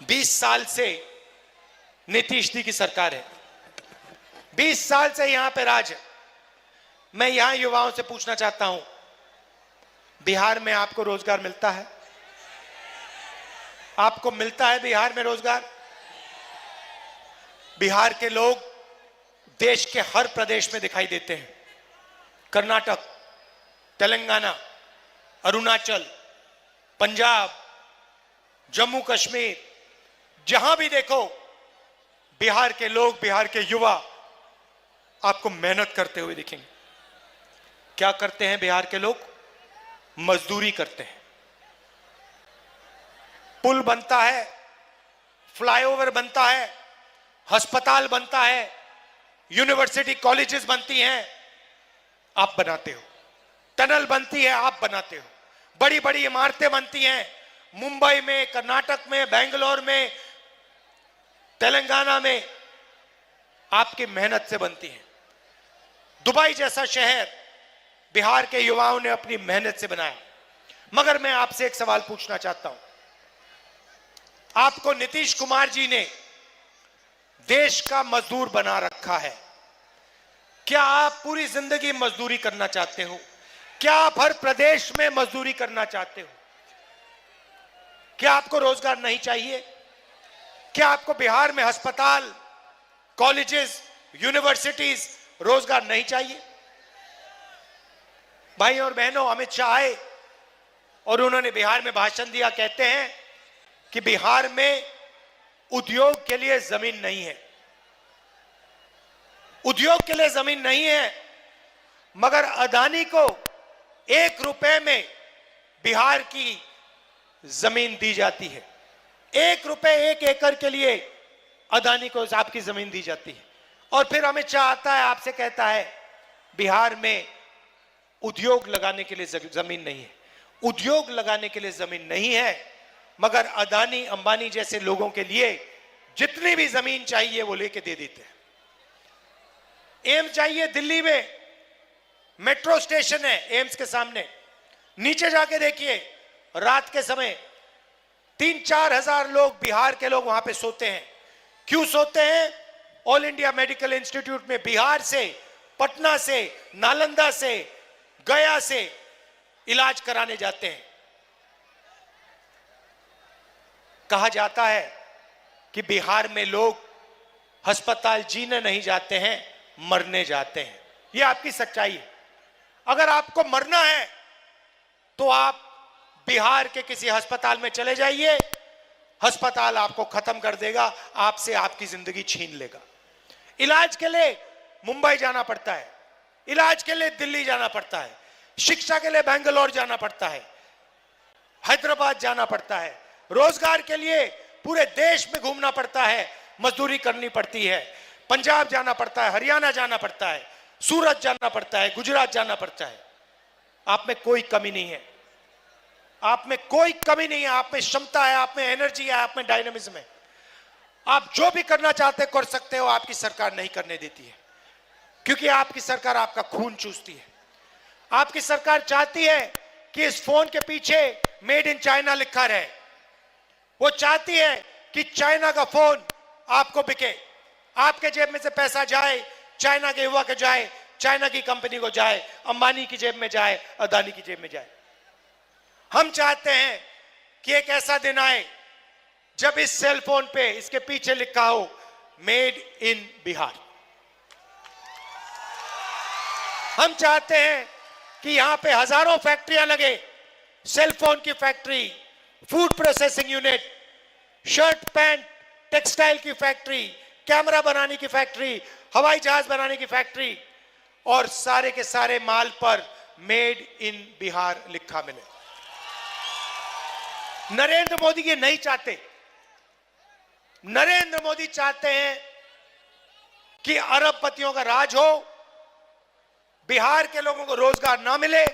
20 साल से नीतीश जी की सरकार है, 20 साल से यहां पे राज है। मैं यहां युवाओं से पूछना चाहता हूं, बिहार में आपको रोजगार मिलता है? आपको मिलता है बिहार में रोजगार? बिहार के लोग देश के हर प्रदेश में दिखाई देते हैं। कर्नाटक, तेलंगाना, अरुणाचल, पंजाब, जम्मू कश्मीर, जहां भी देखो बिहार के लोग, बिहार के युवा आपको मेहनत करते हुए दिखेंगे। क्या करते हैं बिहार के लोग? मजदूरी करते हैं। पुल बनता है, फ्लाईओवर बनता है, अस्पताल बनता है, यूनिवर्सिटी कॉलेजेस बनती हैं, आप बनाते हो। टनल बनती है, आप बनाते हो। बड़ी बड़ी इमारतें बनती हैं, मुंबई में, कर्नाटक में, बेंगलोर में, तेलंगाना में आपकी मेहनत से बनती हैं। दुबई जैसा शहर बिहार के युवाओं ने अपनी मेहनत से बनाया। मगर मैं आपसे एक सवाल पूछना चाहता हूं, आपको नीतीश कुमार जी ने देश का मजदूर बना रखा है। क्या आप पूरी जिंदगी मजदूरी करना चाहते हो? क्या आप हर प्रदेश में मजदूरी करना चाहते हो? क्या आपको रोजगार नहीं चाहिए? क्या आपको बिहार में अस्पताल, कॉलेजेस, यूनिवर्सिटीज, रोजगार नहीं चाहिए? भाई और बहनों, अमित शाह आए और उन्होंने बिहार में भाषण दिया। कहते हैं कि बिहार में उद्योग के लिए जमीन नहीं है। उद्योग के लिए जमीन नहीं है, मगर अदानी को 1 रुपए में बिहार की जमीन दी जाती है। 1 रुपए 1 एकड़ के लिए अदानी को आपकी जमीन दी जाती है। और फिर अमित शाह आता है, आपसे कहता है बिहार में उद्योग लगाने के लिए जमीन नहीं है। उद्योग लगाने के लिए जमीन नहीं है, मगर अदानी अंबानी जैसे लोगों के लिए जितनी भी जमीन चाहिए वो लेके दे देते हैं। एम्स चाहिए दिल्ली में, मेट्रो स्टेशन है एम्स के सामने, नीचे जाके देखिए रात के समय 3-4 हजार लोग, बिहार के लोग वहां पे सोते हैं। क्यों सोते हैं? ऑल इंडिया मेडिकल इंस्टीट्यूट में बिहार से, पटना से, नालंदा से, गया से इलाज कराने जाते हैं। कहा जाता है कि बिहार में लोग अस्पताल जीने नहीं जाते हैं, मरने जाते हैं। यह आपकी सच्चाई है। अगर आपको मरना है तो आप बिहार के किसी अस्पताल में चले जाइए, अस्पताल आपको खत्म कर देगा, आपसे आपकी जिंदगी छीन लेगा। इलाज के लिए मुंबई जाना पड़ता है, इलाज के लिए दिल्ली जाना पड़ता है, शिक्षा के लिए बेंगलोर जाना पड़ता है, हैदराबाद जाना पड़ता है, रोजगार के लिए पूरे देश में घूमना पड़ता है, मजदूरी करनी पड़ती है, पंजाब जाना पड़ता है, हरियाणा जाना पड़ता है, सूरत जाना पड़ता है, गुजरात जाना पड़ता है। आप में कोई कमी नहीं है, आप में कोई कमी नहीं है। आप में क्षमता है, आप में एनर्जी है, आप में डायनामिज्म है। आप जो भी करना चाहते कर सकते हो, आपकी सरकार नहीं करने देती है, क्योंकि आपकी सरकार आपका खून चूसती है। आपकी सरकार चाहती है कि इस फोन के पीछे मेड इन चाइना लिखा रहे। वो चाहती है कि चाइना का फोन आपको बिके, आपके जेब में से पैसा जाए, चाइना के युवा के जाए, चाइना की कंपनी को जाए, अंबानी की जेब में जाए, अदानी की जेब में जाए। हम चाहते हैं कि एक ऐसा दिन आए जब इस सेल फोन पे इसके पीछे लिखा हो मेड इन बिहार। हम चाहते हैं कि यहां पे हजारों फैक्ट्रियां लगे, सेल फोन की factory, food processing unit, shirt pant textile की फैक्ट्री, कैमरा बनाने की फैक्ट्री, हवाई जहाज बनाने की फैक्ट्री, और सारे के सारे माल पर मेड इन बिहार लिखा मिले। नरेंद्र मोदी ये नहीं चाहते। नरेंद्र मोदी चाहते हैं कि अरबपतियों का राज हो, बिहार के लोगों को रोजगार ना मिले।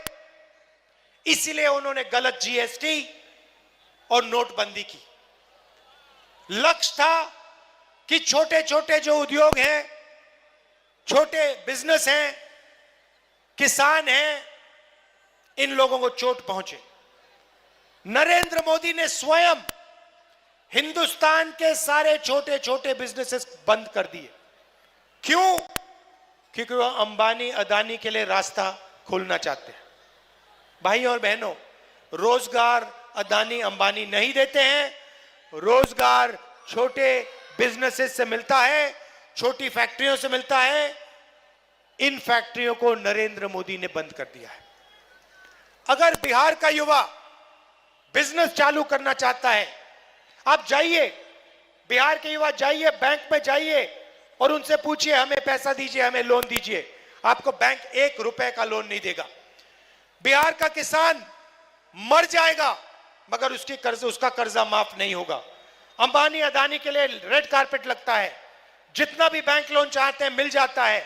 इसीलिए उन्होंने गलत जीएसटी और नोटबंदी की। लक्ष्य था कि छोटे छोटे जो उद्योग हैं, छोटे बिजनेस हैं, किसान हैं, इन लोगों को चोट पहुंचे। नरेंद्र मोदी ने स्वयं हिंदुस्तान के सारे छोटे छोटे बिजनेसेस बंद कर दिए। क्यों? क्योंकि वो अंबानी अदानी के लिए रास्ता खोलना चाहते हैं। भाई और बहनों, रोजगार अदानी अंबानी नहीं देते हैं। रोजगार छोटे बिजनेसेस से मिलता है, छोटी फैक्ट्रियों से मिलता है। इन फैक्ट्रियों को नरेंद्र मोदी ने बंद कर दिया है। अगर बिहार का युवा बिजनेस चालू करना चाहता है, आप जाइए, बिहार के युवा जाइए, बैंक में जाइए और उनसे पूछिए हमें पैसा दीजिए, हमें लोन दीजिए। आपको बैंक 1 रुपए का लोन नहीं देगा। बिहार का किसान मर जाएगा मगर उसका कर्जा माफ नहीं होगा। अंबानी अदानी के लिए रेड कारपेट लगता है। जितना भी बैंक लोन चाहते हैं मिल जाता है।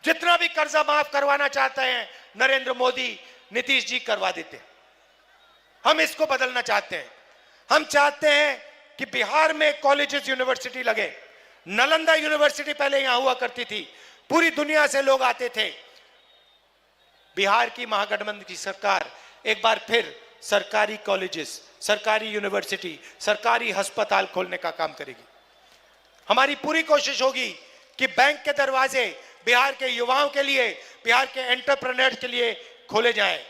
जितना भी कर्जा माफ करवाना चाहते हैं नरेंद्र मोदी, नीतीश जी करवा देते हैं। हम इसको बदलना चाहते हैं। हम चाहते हैं कि बिहार में कॉलेजेस, यूनिवर्सिटी लगे। नालंदा यूनिवर्सिटी पहले यहां हुआ करती थी, पूरी दुनिया से लोग आते थे। बिहार की महागठबंधन की सरकार एक बार फिर सरकारी कॉलेजेस, सरकारी यूनिवर्सिटी, सरकारी अस्पताल खोलने का काम करेगी। हमारी पूरी कोशिश होगी कि बैंक के दरवाजे बिहार के युवाओं के लिए, बिहार के एंटरप्रेन्योर के लिए खोले जाएं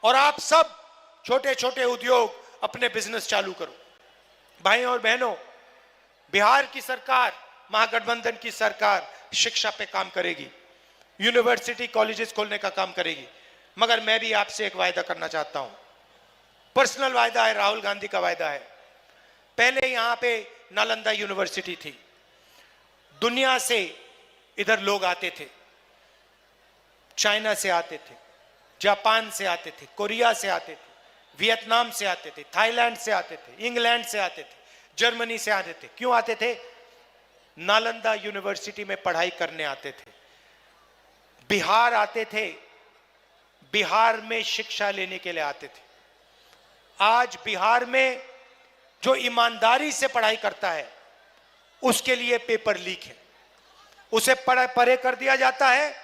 और आप सब छोटे छोटे उद्योग, अपने बिजनेस चालू करो। भाइयों और बहनों, बिहार की सरकार, महागठबंधन की सरकार शिक्षा पे काम करेगी, यूनिवर्सिटी, कॉलेजेस खोलने का काम करेगी। मगर मैं भी आपसे एक वायदा करना चाहता हूं। पर्सनल वायदा है, राहुल गांधी का वायदा है। पहले यहां पे नालंदा यूनिवर्सिटी थी। दुनिया से इधर लोग आते थे, चाइना से आते थे, जापान से आते थे, कोरिया से आते थे, वियतनाम से आते थे, थाईलैंड से आते थे, इंग्लैंड से आते थे, जर्मनी से आते थे। क्यों आते थे? नालंदा यूनिवर्सिटी में पढ़ाई करने आते थे। बिहार आते थे, बिहार में शिक्षा लेने के लिए आते थे। आज बिहार में जो ईमानदारी से पढ़ाई करता है उसके लिए पेपर लीक है, उसे परे कर दिया जाता है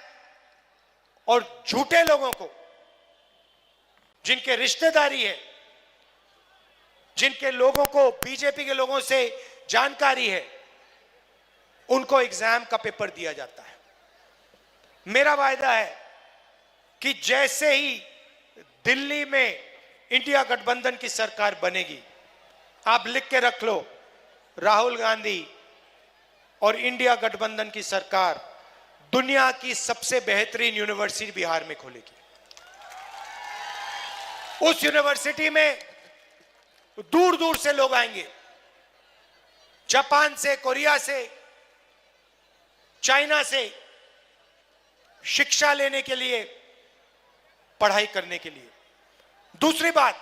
और झूठे लोगों को, जिनके रिश्तेदारी है, जिनके लोगों को, बीजेपी के लोगों से जानकारी है, उनको एग्जाम का पेपर दिया जाता है। मेरा वायदा है कि जैसे ही दिल्ली में इंडिया गठबंधन की सरकार बनेगी, आप लिख के रख लो, राहुल गांधी और इंडिया गठबंधन की सरकार दुनिया की सबसे बेहतरीन यूनिवर्सिटी बिहार में खोलेगी। उस यूनिवर्सिटी में दूर दूर से लोग आएंगे, जापान से, कोरिया से, चाइना से, शिक्षा लेने के लिए, पढ़ाई करने के लिए। दूसरी बात,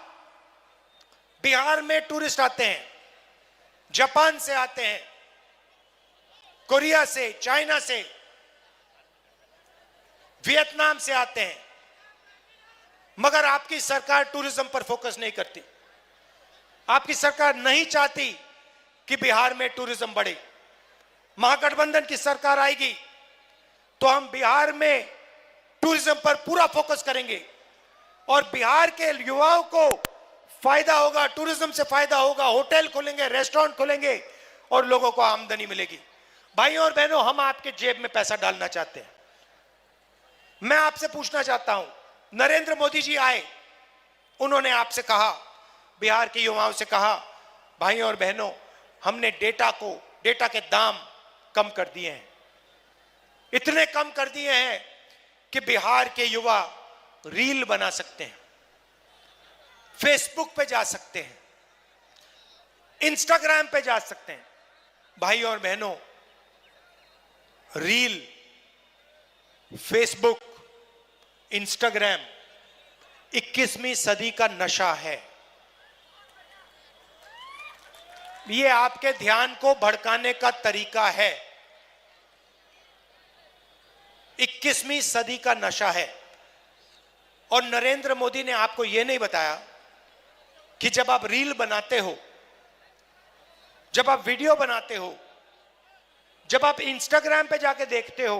बिहार में टूरिस्ट आते हैं, जापान से आते हैं, कोरिया से, चाइना से, वियतनाम से आते हैं, मगर आपकी सरकार टूरिज्म पर फोकस नहीं करती। आपकी सरकार नहीं चाहती कि बिहार में टूरिज्म बढ़े। महागठबंधन की सरकार आएगी तो हम बिहार में टूरिज्म पर पूरा फोकस करेंगे और बिहार के युवाओं को फायदा होगा, टूरिज्म से फायदा होगा। होटल खोलेंगे, रेस्टोरेंट खोलेंगे और लोगों को आमदनी मिलेगी। भाइयों और बहनों, हम आपके जेब में पैसा डालना चाहते हैं। मैं आपसे पूछना चाहता हूं, नरेंद्र मोदी जी आए, उन्होंने आपसे कहा, बिहार के युवाओं से कहा, भाइयों और बहनों, हमने डेटा के दाम कम कर दिए हैं। इतने कम कर दिए हैं कि बिहार के युवा रील बना सकते हैं, फेसबुक पे जा सकते हैं, इंस्टाग्राम पे जा सकते हैं। भाइयों और बहनों, रील, फेसबुक, इंस्टाग्राम 21वीं सदी का नशा है। ये आपके ध्यान को भड़काने का तरीका है। 21वीं सदी का नशा है। और नरेंद्र मोदी ने आपको यह नहीं बताया कि जब आप रील बनाते हो, जब आप वीडियो बनाते हो, जब आप इंस्टाग्राम पे जाके देखते हो,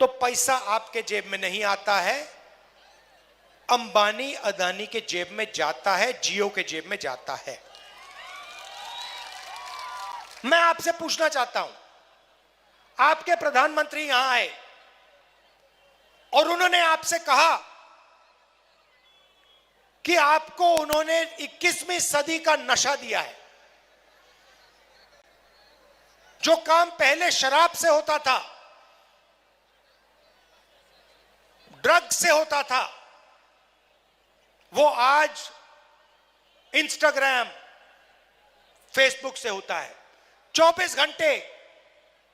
तो पैसा आपके जेब में नहीं आता है, अंबानी अदानी के जेब में जाता है, जियो के जेब में जाता है। मैं आपसे पूछना चाहता हूं, आपके प्रधानमंत्री यहां आए और उन्होंने आपसे कहा कि आपको उन्होंने 21वीं सदी का नशा दिया है। जो काम पहले शराब से होता था, ड्रग से होता था, वो आज इंस्टाग्राम, फेसबुक से होता है। 24 घंटे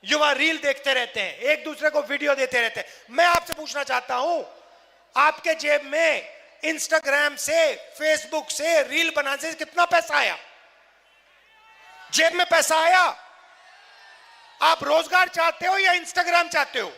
युवा रील देखते रहते हैं, एक दूसरे को वीडियो देते रहते हैं। मैं आपसे पूछना चाहता हूं, आपके जेब में इंस्टाग्राम से, फेसबुक से, रील बनाने से कितना पैसा आया? जेब में पैसा आया? आप रोजगार चाहते हो या इंस्टाग्राम चाहते हो?